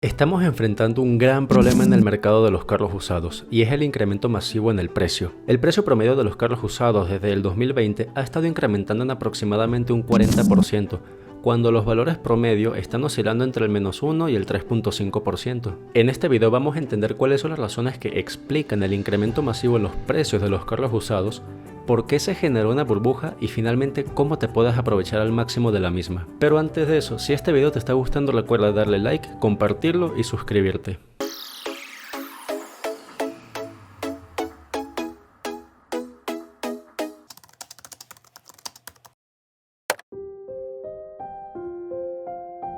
Estamos enfrentando un gran problema en el mercado de los carros usados, y es el incremento masivo en el precio. El precio promedio de los carros usados desde el 2020 ha estado incrementando en aproximadamente un 40%, cuando los valores promedio están oscilando entre el -1 y el 3.5%. En este video vamos a entender cuáles son las razones que explican el incremento masivo en los precios de los carros usados, por qué se generó una burbuja y finalmente cómo te puedes aprovechar al máximo de la misma. Pero antes de eso, si este video te está gustando, recuerda darle like, compartirlo y suscribirte.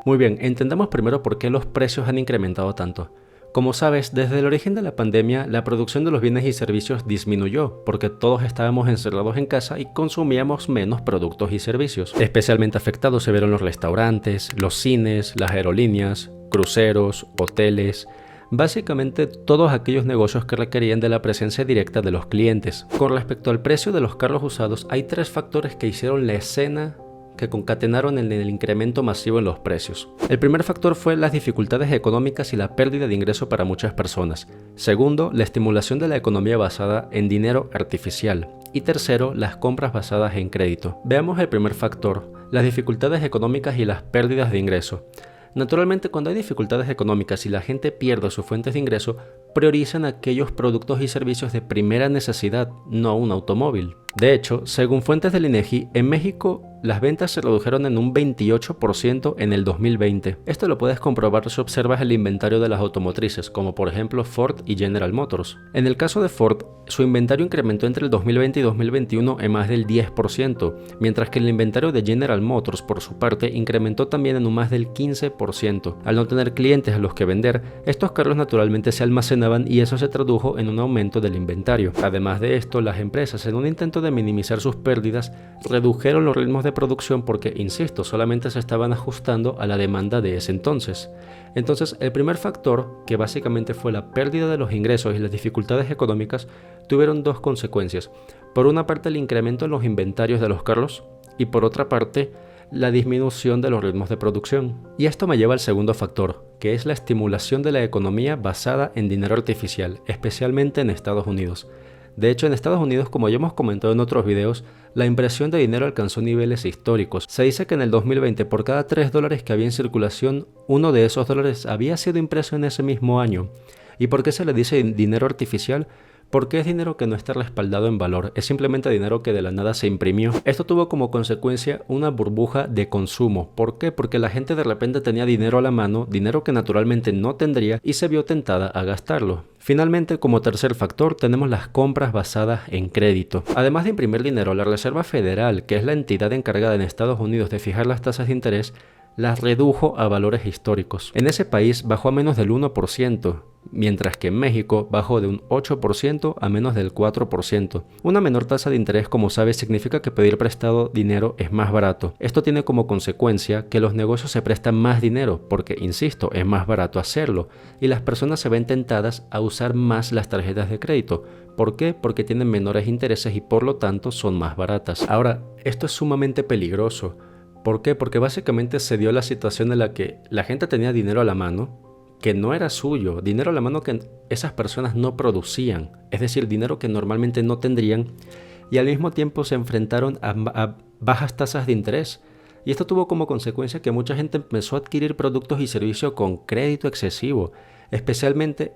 Muy bien, entendamos primero por qué los precios han incrementado tanto. Como sabes, desde el origen de la pandemia, la producción de los bienes y servicios disminuyó porque todos estábamos encerrados en casa y consumíamos menos productos y servicios. Especialmente afectados se vieron los restaurantes, los cines, las aerolíneas, cruceros, hoteles, básicamente todos aquellos negocios que requerían de la presencia directa de los clientes. Con respecto al precio de los carros usados, hay tres factores que hicieron la escena que concatenaron en el incremento masivo en los precios. El primer factor fue las dificultades económicas y la pérdida de ingreso para muchas personas. Segundo, la estimulación de la economía basada en dinero artificial. Y tercero, las compras basadas en crédito. Veamos el primer factor, las dificultades económicas y las pérdidas de ingreso. Naturalmente, cuando hay dificultades económicas y la gente pierde sus fuentes de ingreso, priorizan aquellos productos y servicios de primera necesidad, no un automóvil. De hecho, según fuentes del INEGI, en México las ventas se redujeron en un 28% en el 2020. Esto lo puedes comprobar si observas el inventario de las automotrices, como por ejemplo Ford y General Motors. En el caso de Ford, su inventario incrementó entre el 2020 y 2021 en más del 10%, mientras que el inventario de General Motors, por su parte, incrementó también en un más del 15%. Al no tener clientes a los que vender, estos carros naturalmente se almacenaban y eso se tradujo en un aumento del inventario. Además de esto, las empresas, en un intento de minimizar sus pérdidas, redujeron los ritmos de producción porque, insisto, solamente se estaban ajustando a la demanda de ese entonces. Entonces, el primer factor, que básicamente fue la pérdida de los ingresos y las dificultades económicas, tuvieron dos consecuencias. Por una parte, el incremento en los inventarios de los carros y por otra parte, la disminución de los ritmos de producción. Y esto me lleva al segundo factor, que es la estimulación de la economía basada en dinero artificial, especialmente en Estados Unidos. De hecho, en Estados Unidos, como ya hemos comentado en otros videos, la impresión de dinero alcanzó niveles históricos. Se dice que en el 2020, por cada $3 que había en circulación, uno de esos dólares había sido impreso en ese mismo año. ¿Y por qué se le dice dinero artificial? Porque es dinero que no está respaldado en valor, es simplemente dinero que de la nada se imprimió. Esto tuvo como consecuencia una burbuja de consumo. ¿Por qué? Porque la gente de repente tenía dinero a la mano, dinero que naturalmente no tendría y se vio tentada a gastarlo. Finalmente, como tercer factor, tenemos las compras basadas en crédito. Además de imprimir dinero, la Reserva Federal, que es la entidad encargada en Estados Unidos de fijar las tasas de interés, las redujo a valores históricos. En ese país bajó a menos del 1%, mientras que en México bajó de un 8% a menos del 4%. Una menor tasa de interés, como sabes, significa que pedir prestado dinero es más barato. Esto tiene como consecuencia que los negocios se prestan más dinero, porque, insisto, es más barato hacerlo, y las personas se ven tentadas a usar más las tarjetas de crédito. ¿Por qué? Porque tienen menores intereses y por lo tanto son más baratas. Ahora, esto es sumamente peligroso. ¿Por qué? Porque básicamente se dio la situación en la que la gente tenía dinero a la mano que no era suyo, dinero a la mano que esas personas no producían, es decir, dinero que normalmente no tendrían, y al mismo tiempo se enfrentaron a bajas tasas de interés. Y esto tuvo como consecuencia que mucha gente empezó a adquirir productos y servicios con crédito excesivo, especialmente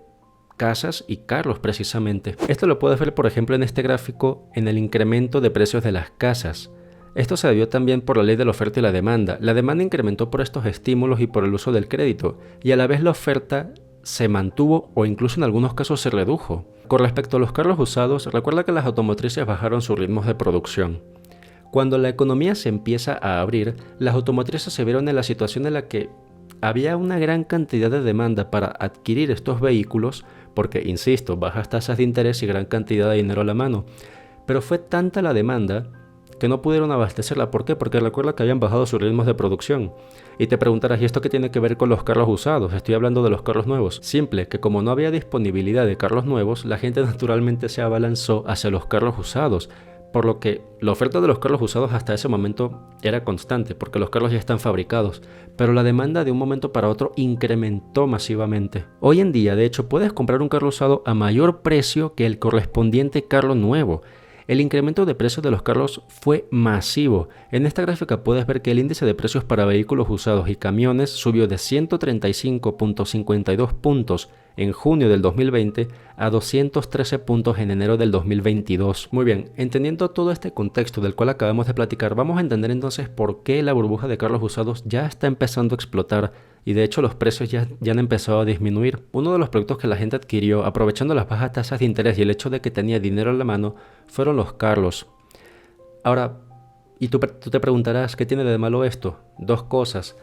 casas y carros precisamente. Esto lo puedes ver, por ejemplo, en este gráfico en el incremento de precios de las casas. Esto se debió también por la ley de la oferta y la demanda. La demanda incrementó por estos estímulos y por el uso del crédito, y a la vez la oferta se mantuvo o incluso en algunos casos se redujo. Con respecto a los carros usados, recuerda que las automotrices bajaron sus ritmos de producción. Cuando la economía se empieza a abrir, las automotrices se vieron en la situación en la que había una gran cantidad de demanda para adquirir estos vehículos, porque, insisto, bajas tasas de interés y gran cantidad de dinero a la mano. Pero fue tanta la demanda que no pudieron abastecerla. ¿Por qué? Porque recuerda que habían bajado sus ritmos de producción. Y te preguntarás, ¿y esto qué tiene que ver con los carros usados? Estoy hablando de los carros nuevos. Simple, que como no había disponibilidad de carros nuevos, la gente naturalmente se abalanzó hacia los carros usados. por lo que la oferta de los carros usados hasta ese momento era constante, porque los carros ya están fabricados, pero la demanda de un momento para otro incrementó masivamente. Hoy en día, de hecho, puedes comprar un carro usado a mayor precio que el correspondiente carro nuevo. El incremento de precios de los carros fue masivo. En esta gráfica puedes ver que el índice de precios para vehículos usados y camiones subió de 135.52 puntos en junio del 2020 a 213 puntos en enero del 2022. Muy bien, entendiendo todo este contexto del cual acabamos de platicar, vamos a entender entonces por qué la burbuja de carros usados ya está empezando a explotar y de hecho los precios ya han empezado a disminuir. Uno de los productos que la gente adquirió aprovechando las bajas tasas de interés y el hecho de que tenía dinero en la mano fueron los carros. Ahora, y tú te preguntarás, ¿qué tiene de malo esto? Dos cosas.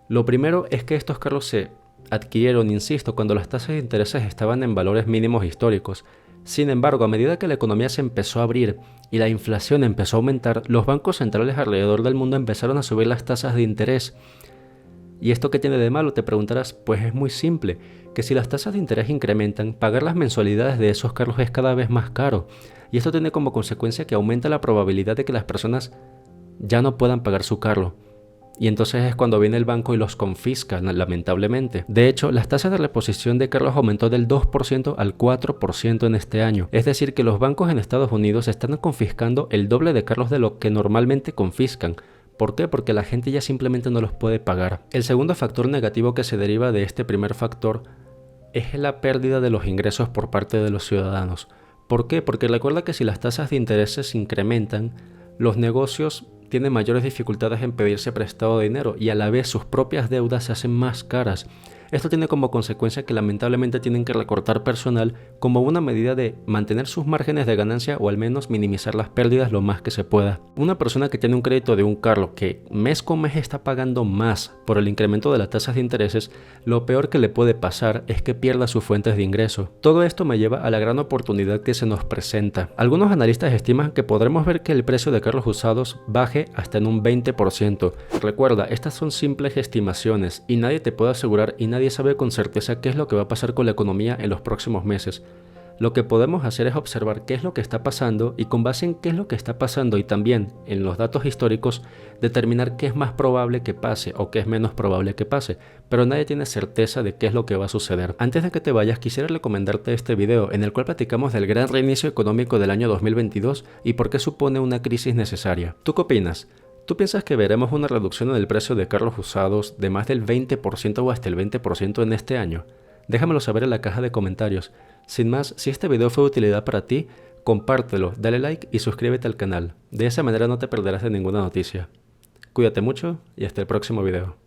Lo primero es que estos carros se adquirieron, insisto, cuando las tasas de intereses estaban en valores mínimos históricos. Sin embargo, a medida que la economía se empezó a abrir y la inflación empezó a aumentar, los bancos centrales alrededor del mundo empezaron a subir las tasas de interés. ¿Y esto qué tiene de malo? Te preguntarás. Pues es muy simple, que si las tasas de interés incrementan, pagar las mensualidades de esos carros es cada vez más caro. Y esto tiene como consecuencia que aumenta la probabilidad de que las personas ya no puedan pagar su carro. Y entonces es cuando viene el banco y los confisca, lamentablemente. De hecho, las tasas de reposición de carros aumentó del 2% al 4% en este año. Es decir, que los bancos en Estados Unidos están confiscando el doble de carros de lo que normalmente confiscan. ¿Por qué? Porque la gente ya simplemente no los puede pagar. El segundo factor negativo que se deriva de este primer factor es la pérdida de los ingresos por parte de los ciudadanos. ¿Por qué? Porque recuerda que si las tasas de intereses se incrementan, los negocios tienen mayores dificultades en pedirse prestado dinero y a la vez sus propias deudas se hacen más caras. Esto tiene como consecuencia que lamentablemente tienen que recortar personal como una medida de mantener sus márgenes de ganancia o al menos minimizar las pérdidas lo más que se pueda. Una persona que tiene un crédito de un carro que mes con mes está pagando más por el incremento de las tasas de intereses, lo peor que le puede pasar es que pierda sus fuentes de ingreso. Todo esto me lleva a la gran oportunidad que se nos presenta. Algunos analistas estiman que podremos ver que el precio de carros usados baje hasta en un 20%. Recuerda, estas son simples estimaciones y nadie te puede asegurar y nadie sabe con certeza qué es lo que va a pasar con la economía en los próximos meses. Lo que podemos hacer es observar qué es lo que está pasando y con base en qué es lo que está pasando y también en los datos históricos determinar qué es más probable que pase o qué es menos probable que pase, pero nadie tiene certeza de qué es lo que va a suceder. Antes de que te vayas, quisiera recomendarte este video en el cual platicamos del gran reinicio económico del año 2022 y por qué supone una crisis necesaria. ¿Tú qué opinas? ¿Tú piensas que veremos una reducción en el precio de carros usados de más del 20% o hasta el 20% en este año? Déjamelo saber en la caja de comentarios. Sin más, si este video fue de utilidad para ti, compártelo, dale like y suscríbete al canal. De esa manera no te perderás de ninguna noticia. Cuídate mucho y hasta el próximo video.